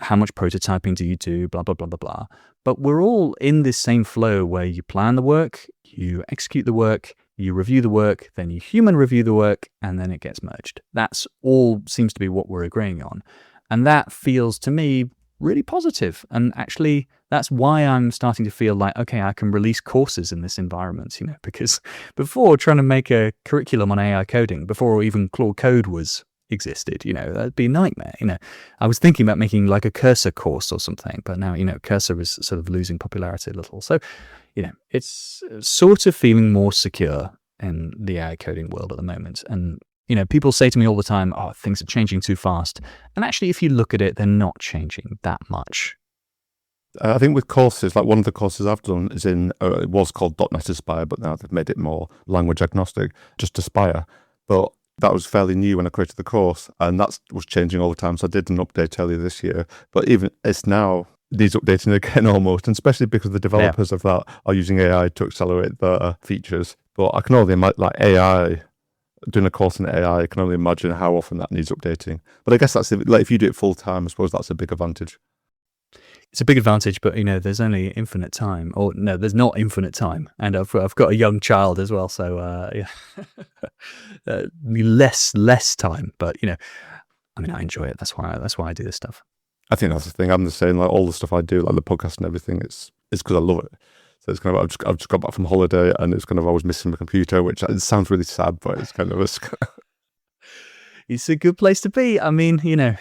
how much prototyping do you do, blah, blah, blah, blah, blah. But we're all in this same flow where you plan the work, you execute the work, you review the work, then you human review the work, and then it gets merged. That's all seems to be what we're agreeing on. And that feels to me really positive. And actually, that's why I'm starting to feel like, okay, I can release courses in this environment, because before trying to make a curriculum on AI coding, before even Claude Code existed, that'd be a nightmare. I was thinking about making like a Cursor course or something, but now, Cursor is sort of losing popularity a little. So, it's sort of feeling more secure in the AI coding world at the moment. And people say to me all the time, oh, things are changing too fast. And actually, if you look at it, they're not changing that much. I think with courses, like one of the courses I've done is it was called .NET Aspire, but now they've made it more language agnostic, just Aspire. But that was fairly new when I created the course, and that was changing all the time. So I did an update earlier this year, but even it's now needs updating again almost, and especially because the developers of that are using AI to accelerate their features. But I can only imagine, like AI, doing a course in AI, I can only imagine how often that needs updating. But I guess that's like if you do it full time, I suppose that's a big advantage. It's a big advantage, but there's only infinite time, or no, there's not infinite time, and I've got a young child as well, so less time. But I enjoy it. That's why I do this stuff. I think that's the thing. I'm the same. Like all the stuff I do, like the podcast and everything, it's because I love it. So it's kind of I've just got back from holiday, and it's kind of I was missing my computer, which it sounds really sad, but it's kind of it's a good place to be. I mean, yeah,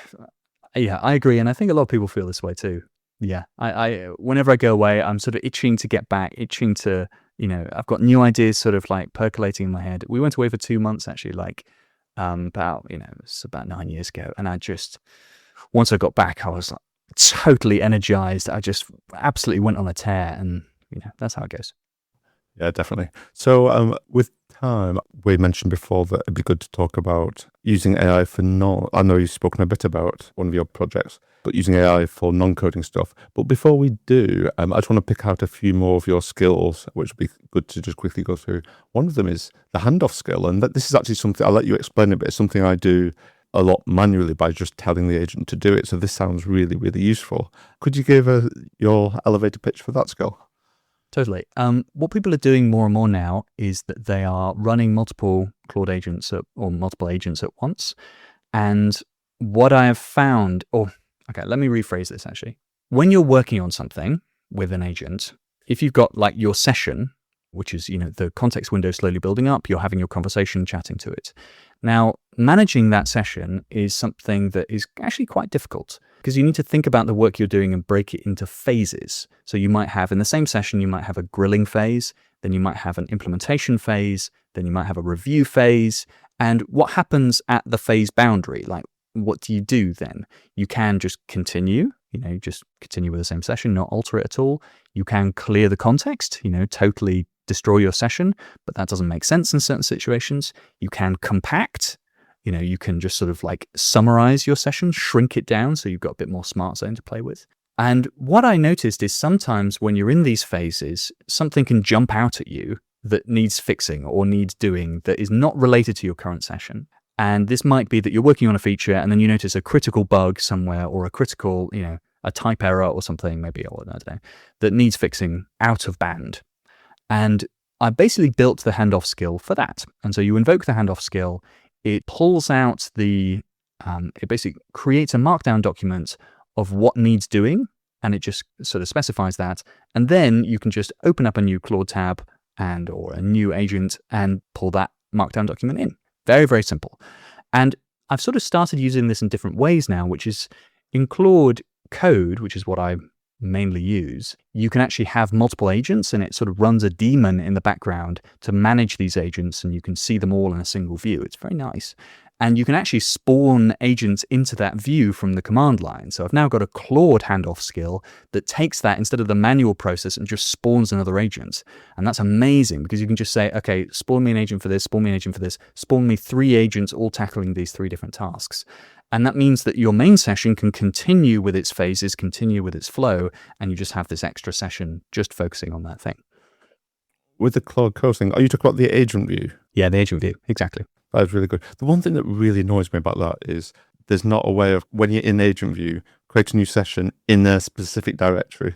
I agree, and I think a lot of people feel this way too. Yeah, I whenever I go away, I'm sort of itching to get back, itching to, I've got new ideas sort of like percolating in my head. We went away for 2 months actually, like it's about 9 years ago, and I just once I got back, I was like totally energized. I just absolutely went on a tear, and that's how it goes. Yeah, definitely. So with time, we mentioned before that it'd be good to talk about using AI for I know you've spoken a bit about one of your projects, but using AI for non-coding stuff. But before we do, I just want to pick out a few more of your skills, which would be good to just quickly go through. One of them is the handoff skill. And this is actually something, I'll let you explain a bit. It's something I do a lot manually by just telling the agent to do it. So this sounds really, really useful. Could you give your elevator pitch for that skill? Totally. What people are doing more and more now is that they are running multiple Claude agents or multiple agents at once. And what I have found, okay, let me rephrase this actually. When you're working on something with an agent, if you've got like your session, which is, the context window slowly building up, you're having your conversation, chatting to it. Now, managing that session is something that is actually quite difficult because you need to think about the work you're doing and break it into phases. So you might have, in the same session, you might have a grilling phase, then you might have an implementation phase, then you might have a review phase. And what happens at the phase boundary? Like, what do you do then? You can just continue, just continue with the same session, not alter it at all. You can clear the context, totally destroy your session, but that doesn't make sense in certain situations. You can compact, you can just sort of like summarize your session, shrink it down so you've got a bit more smart zone to play with. And what I noticed is sometimes when you're in these phases, something can jump out at you that needs fixing or needs doing that is not related to your current session. And this might be that you're working on a feature and then you notice a critical bug somewhere or a critical, a type error or something, maybe, or I don't know, that needs fixing out of band. And I basically built the handoff skill for that. And so you invoke the handoff skill, it pulls out it basically creates a markdown document of what needs doing, and it just sort of specifies that. And then you can just open up a new Claude tab or a new agent and pull that markdown document in. Very, very simple. And I've sort of started using this in different ways now, which is in Claude Code, which is what I mainly use, you can actually have multiple agents and it sort of runs a daemon in the background to manage these agents, and you can see them all in a single view. It's very nice. And you can actually spawn agents into that view from the command line. So I've now got a Claude handoff skill that takes that instead of the manual process and just spawns another agent. And that's amazing because you can just say, okay, spawn me an agent for this, spawn me an agent for this, spawn me 3 agents all tackling these 3 different tasks. And that means that your main session can continue with its phases, continue with its flow, and you just have this extra session just focusing on that thing. With the Claude Code thing, are you talking about the agent view? Yeah, the agent view, exactly. That is really good. The one thing that really annoys me about that is there's not a way of, when you're in agent view, create a new session in a specific directory.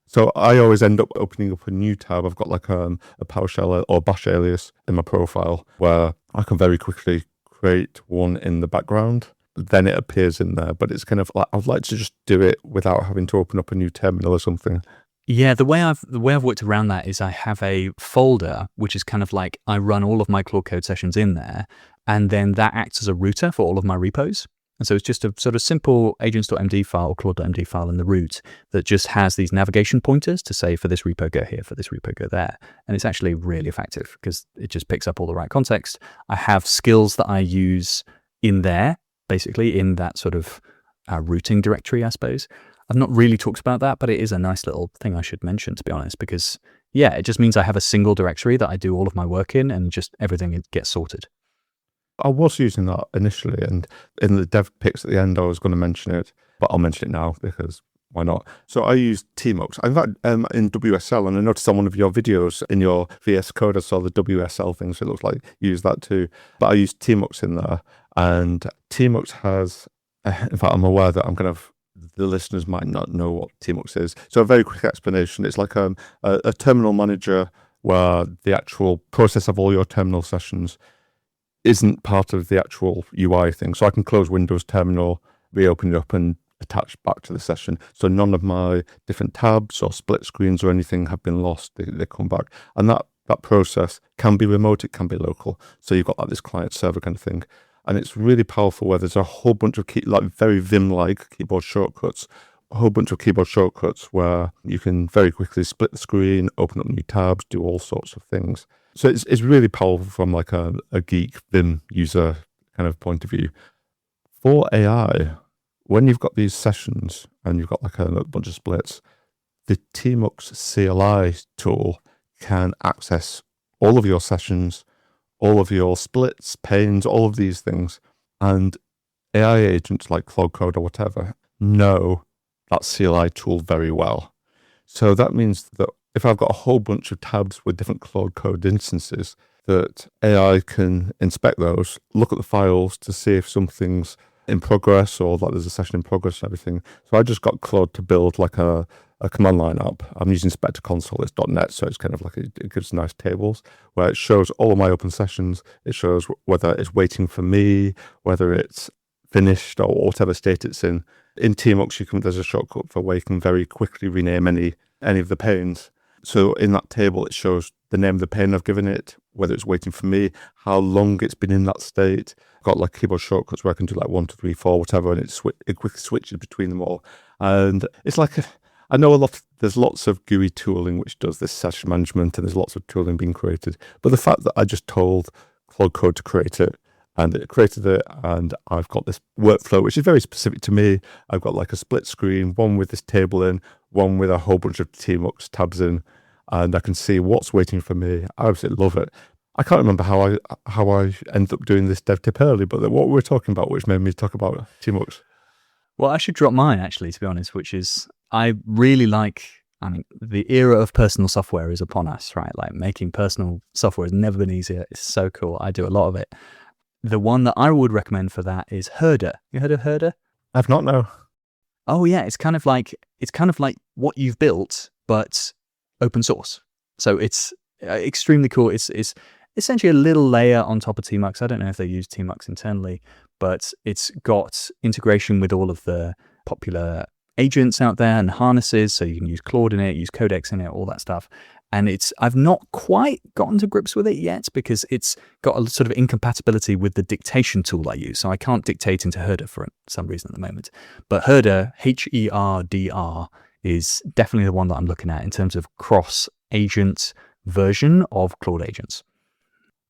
So I always end up opening up a new tab. I've got like a PowerShell or Bash alias in my profile where I can very quickly create one in the background. Then it appears in there, but it's kind of like, I'd like to just do it without having to open up a new terminal or something. Yeah, the way I've worked around that is I have a folder, which is kind of like I run all of my Claude Code sessions in there, and then that acts as a router for all of my repos. And so it's just a sort of simple agents.md file or claude.md file in the root that just has these navigation pointers to say for this repo go here, for this repo go there. And it's actually really effective because it just picks up all the right context. I have skills that I use in there, basically in that sort of routing directory, I suppose. I've not really talked about that, but it is a nice little thing I should mention, to be honest, because, yeah, it just means I have a single directory that I do all of my work in and just everything gets sorted. I was using that initially, and in the dev picks at the end, I was going to mention it, but I'll mention it now because why not? So I use tmux. In fact, in WSL, and I noticed on one of your videos in your VS Code, I saw the WSL thing, so it looks like you use that too. But I use tmux in there, and tmux has, in fact, I'm aware that the listeners might not know what tmux is. So a very quick explanation. It's like a terminal manager where the actual process of all your terminal sessions isn't part of the actual UI thing. So I can close Windows Terminal, reopen it up and attach back to the session. So none of my different tabs or split screens or anything have been lost. They come back. And that process can be remote, it can be local. So you've got like this client server kind of thing. And it's really powerful where there's a whole bunch of very Vim-like keyboard shortcuts, where you can very quickly split the screen, open up new tabs, do all sorts of things. So it's really powerful from like a geek Vim user kind of point of view. For AI, when you've got these sessions and you've got like a bunch of splits, the tmux CLI tool can access all of your sessions, all of your splits, panes, all of these things. And AI agents like Claude Code or whatever know that CLI tool very well. So that means that if I've got a whole bunch of tabs with different Claude Code instances, that AI can inspect those, look at the files to see if something's in progress or that there's a session in progress and everything. So I just got Claude to build like a command line app. I'm using Spectre Console, it's .NET, so it's kind of like it gives nice tables where it shows all of my open sessions. It shows whether it's waiting for me, whether it's finished or whatever state it's in. In tmux, there's a shortcut for where you can very quickly rename any of the panes. So in that table, it shows the name of the pane I've given it, whether it's waiting for me, how long it's been in that state. I've got like keyboard shortcuts where I can do like 1, 2, 3, 4, whatever, and it quickly switches between them all. And it's like, I know there's lots of GUI tooling which does this session management, and there's lots of tooling being created. But the fact that I just told Claude Code to create it, and it created it. And I've got this workflow, which is very specific to me. I've got like a split screen, one with this table in, one with a whole bunch of Tmux tabs in, and I can see what's waiting for me. I absolutely love it. I can't remember how I ended up doing this dev tip early, but what we were talking about, which made me talk about Tmux. Well, I should drop mine actually, to be honest, which is I really like. I mean, the era of personal software is upon us, right? Like making personal software has never been easier. It's so cool. I do a lot of it. The one that I would recommend for that is Herder. You heard of Herder? I've not, no. Oh yeah, it's kind of like what you've built, but open source. So it's extremely cool. It's essentially a little layer on top of Tmux. I don't know if they use Tmux internally, but it's got integration with all of the popular agents out there and harnesses, so you can use Claude in it, use Codex in it, all that stuff. And I've not quite gotten to grips with it yet because it's got a sort of incompatibility with the dictation tool I use. So I can't dictate into Herder for some reason at the moment. But Herder, HERDR, is definitely the one that I'm looking at in terms of cross-agent version of Claude agents.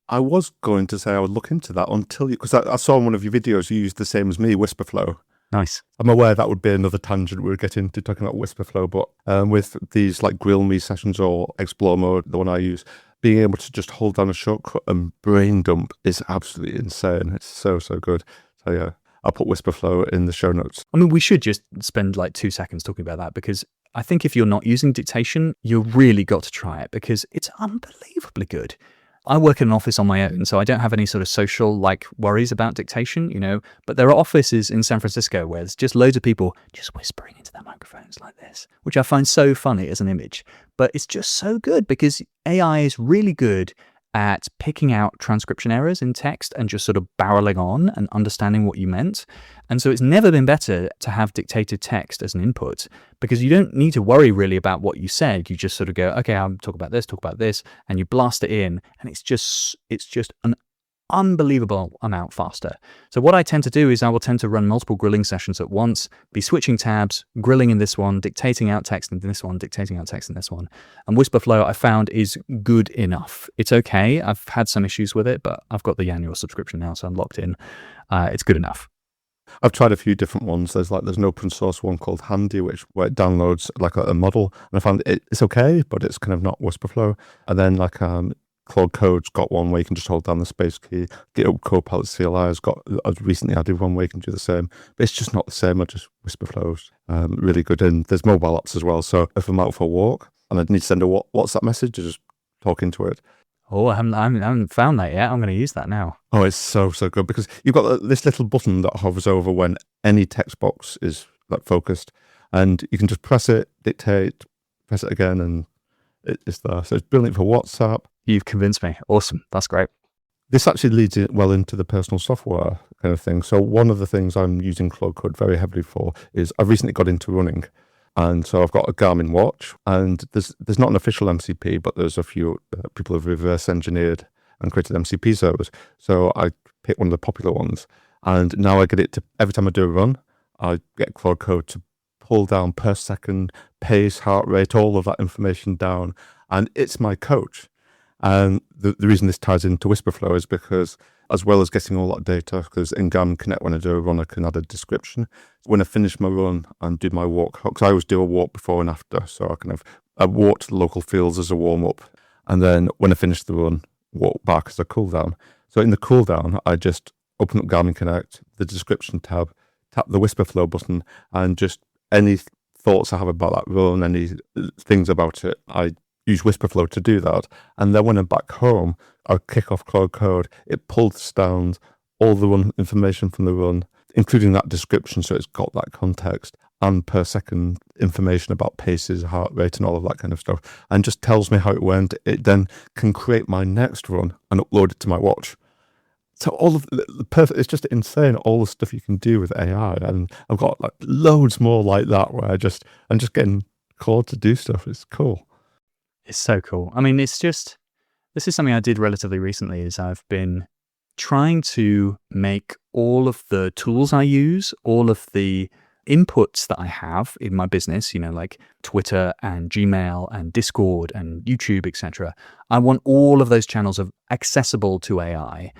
I was going to say I would look into that until you, because I saw in one of your videos you used the same as me, Whisperflow. Nice. I'm aware that would be another tangent we would get into talking about Whisperflow, but with these like Grill Me sessions or Explore Mode, the one I use, being able to just hold down a shortcut and brain dump is absolutely insane. It's so good. So yeah, I'll put Whisperflow in the show notes. I mean, we should just spend like 2 seconds talking about that because I think if you're not using dictation, you've really got to try it because it's unbelievably good. I work in an office on my own, so I don't have any sort of social like worries about dictation, but there are offices in San Francisco where there's just loads of people just whispering into their microphones like this, which I find so funny as an image. But it's just so good because AI is really good at picking out transcription errors in text and just sort of barreling on and understanding what you meant. And so it's never been better to have dictated text as an input because you don't need to worry really about what you said. You just sort of go, okay, I'll talk about this, and you blast it in, and it's just an unbelievable amount faster. So what I tend to do is I will tend to run multiple grilling sessions at once, be switching tabs, grilling in this one, dictating out text in this one, dictating out text in this one. And Whisperflow I found is good enough. It's okay. I've had some issues with it, but I've got the annual subscription now, so I'm locked in. It's good enough. I've tried a few different ones. There's an open source one called Handy, where it downloads like a model, and I found it's okay, but it's kind of not Whisperflow. And then Claude Code's got one where you can just hold down the space key. GitHub Copilot CLI has I've recently added one where you can do the same, but it's just not the same. I just Whisperflow's really good. And there's mobile apps as well. So if I'm out for a walk and I need to send a WhatsApp message, I just talk into it. Oh, I haven't found that yet. I'm going to use that now. Oh, it's so good because you've got this little button that hovers over when any text box is like focused, and you can just press it, dictate, press it again, and it's there. So it's brilliant for WhatsApp. You've convinced me. Awesome. That's great. This actually leads it well into the personal software kind of thing. So one of the things I'm using Claude Code very heavily for is I've recently got into running. And so I've got a Garmin watch, and there's not an official MCP, but there's a few people have reverse engineered and created MCP servers. So I picked one of the popular ones, and now I get it to, every time I do a run, I get Claude Code to pull down per second, pace, heart rate, all of that information down, and it's my coach. And the reason this ties into Whisperflow is because, as well as getting all that data, because in Garmin Connect, when I do a run, I can add a description. When I finish my run and do my walk, because I always do a walk before and after, so I walk to the local fields as a warm-up, and then when I finish the run, walk back as a cool-down. So in the cool-down, I just open up Garmin Connect, the description tab, tap the Whisperflow button, and just any thoughts I have about that run, any things about it, I use Whisperflow to do that. And then when I'm back home, I'll kick off Claude Code. It pulls down all the run information from the run, including that description, so it's got that context, and per second information about paces, heart rate, and all of that kind of stuff, and just tells me how it went. It then can create my next run and upload it to my watch. So all of the perfect, it's just insane, all the stuff you can do with AI. And I've got like loads more like that where I'm just getting Claude to do stuff. It's cool. It's so cool. I mean, this is something I did relatively recently, is I've been trying to make all of the tools I use, all of the inputs that I have in my business, like Twitter and Gmail and Discord and YouTube, etc. I want all of those channels accessible to AI,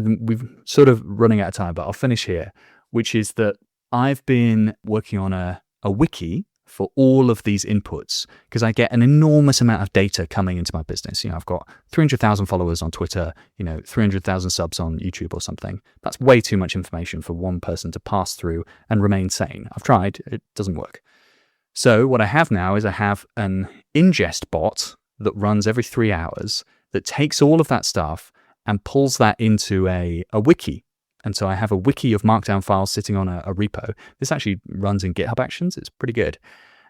we've sort of running out of time, but I'll finish here, which is that I've been working on a wiki for all of these inputs because I get an enormous amount of data coming into my business. I've got 300,000 followers on Twitter, 300,000 subs on YouTube or something. That's way too much information for one person to pass through and remain sane. I've tried, it doesn't work. So what I have now is I have an ingest bot that runs every 3 hours that takes all of that stuff and pulls that into a wiki. And so I have a wiki of markdown files sitting on a repo. This actually runs in GitHub Actions. It's pretty good.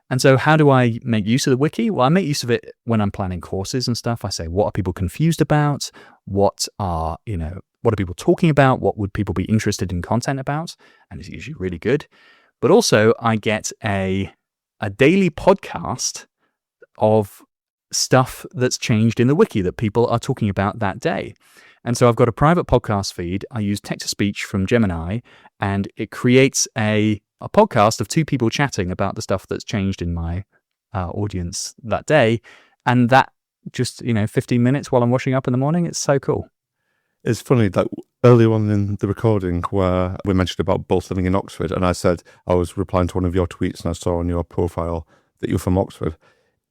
And so how do I make use of the wiki? Well, I make use of it when I'm planning courses and stuff. I say, what are people confused about? What are people talking about? What would people be interested in content about? And it's usually really good. But also I get a daily podcast of stuff that's changed in the wiki that people are talking about that day. And so I've got a private podcast feed. I use text-to-speech from Gemini, and it creates a podcast of 2 people chatting about the stuff that's changed in my audience that day. And that just, 15 minutes while I'm washing up in the morning, it's so cool. It's funny that earlier on in the recording where we mentioned about both living in Oxford, and I said I was replying to one of your tweets and I saw on your profile that you're from Oxford.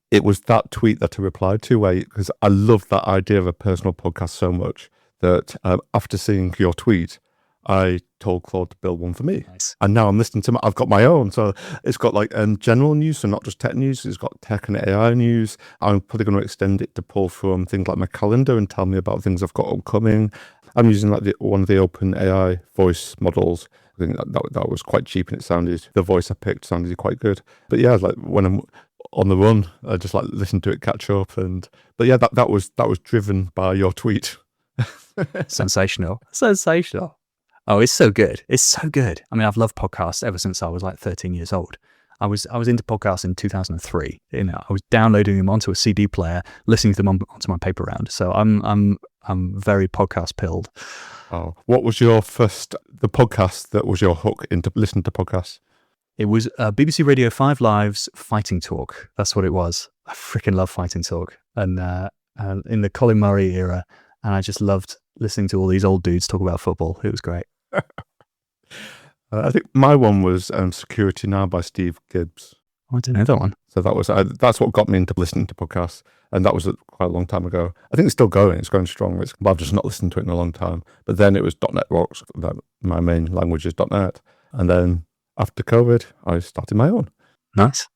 It was that tweet that I replied to because I love that idea of a personal podcast so much that after seeing your tweet, I told Claude to build one for me. Nice. And now I'm listening to I've got my own. So it's got like general news, so not just tech news. It's got tech and AI news. I'm probably going to extend it to pull from things like my calendar and tell me about things I've got upcoming. I'm using like one of the open AI voice models. I think that was quite cheap and the voice I picked sounded quite good. But yeah, like when I'm on the run, I just like listen to it, catch up. But yeah, that was driven by your tweet. Sensational. Oh, it's so good. It's so good. I mean, I've loved podcasts ever since I was like 13 years old. I was into podcasts in 2003. I was downloading them onto a CD player, listening to them onto my paper round. So I'm very podcast pilled. Oh, what was your the podcast that was your hook into listening to podcasts? It was BBC Radio 5 Live's Fighting Talk. That's what it was. I freaking love Fighting Talk. And in the Colin Murray era, and I just loved listening to all these old dudes talk about football. It was great. I think my one was Security Now by Steve Gibbs. Oh, I didn't know that one. So that's what got me into listening to podcasts. And that was quite a long time ago. I think it's still going. It's going strong. But I've just not listened to it in a long time. But then it was .NET Rocks. My main language is .NET. And then after COVID, I started my own. Nice.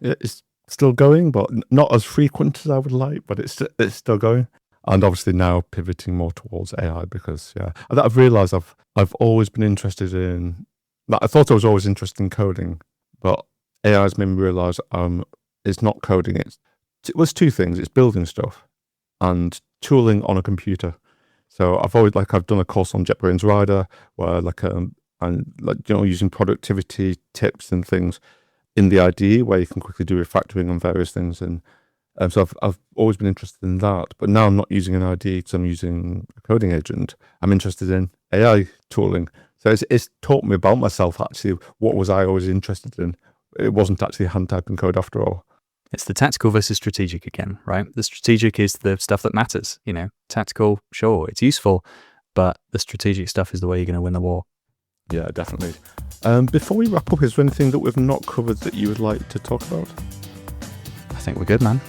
It's still going, but not as frequent as I would like. But it's still going. And obviously now pivoting more towards AI because, I've realised I've always been interested in, I thought I was always interested in coding, but AI has made me realise it's not coding. It was 2 things. It's building stuff and tooling on a computer. So I've done a course on JetBrains Rider where using productivity tips and things in the IDE where you can quickly do refactoring on various things. And so I've always been interested in that, but now I'm not using an IDE because I'm using a coding agent. I'm interested in AI tooling. So it's taught me about myself, actually. What was I always interested in? It wasn't actually hand typing code after all. It's the tactical versus strategic again, right? The strategic is the stuff that matters. Tactical, sure, it's useful, but the strategic stuff is the way you're going to win the war. Yeah, definitely. Before we wrap up, is there anything that we've not covered that you would like to talk about? I think we're good, man.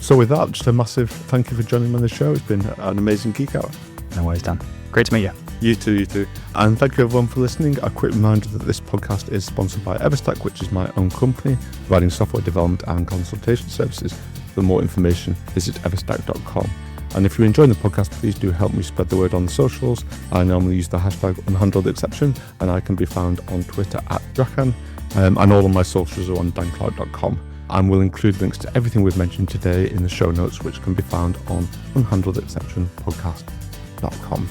So with that, just a massive thank you for joining me on the show. It's been an amazing geek hour. No worries, Dan. Great to meet you. You too. And thank you everyone for listening. A quick reminder that this podcast is sponsored by Everstack, which is my own company, providing software development and consultation services. For more information, visit everstack.com. And if you're enjoying the podcast, please do help me spread the word on the socials. I normally use the hashtag #unhandledexception, and I can be found on Twitter @Drakan, and all of my socials are on dancloud.com. And we'll include links to everything we've mentioned today in the show notes, which can be found on unhandledexceptionpodcast.com.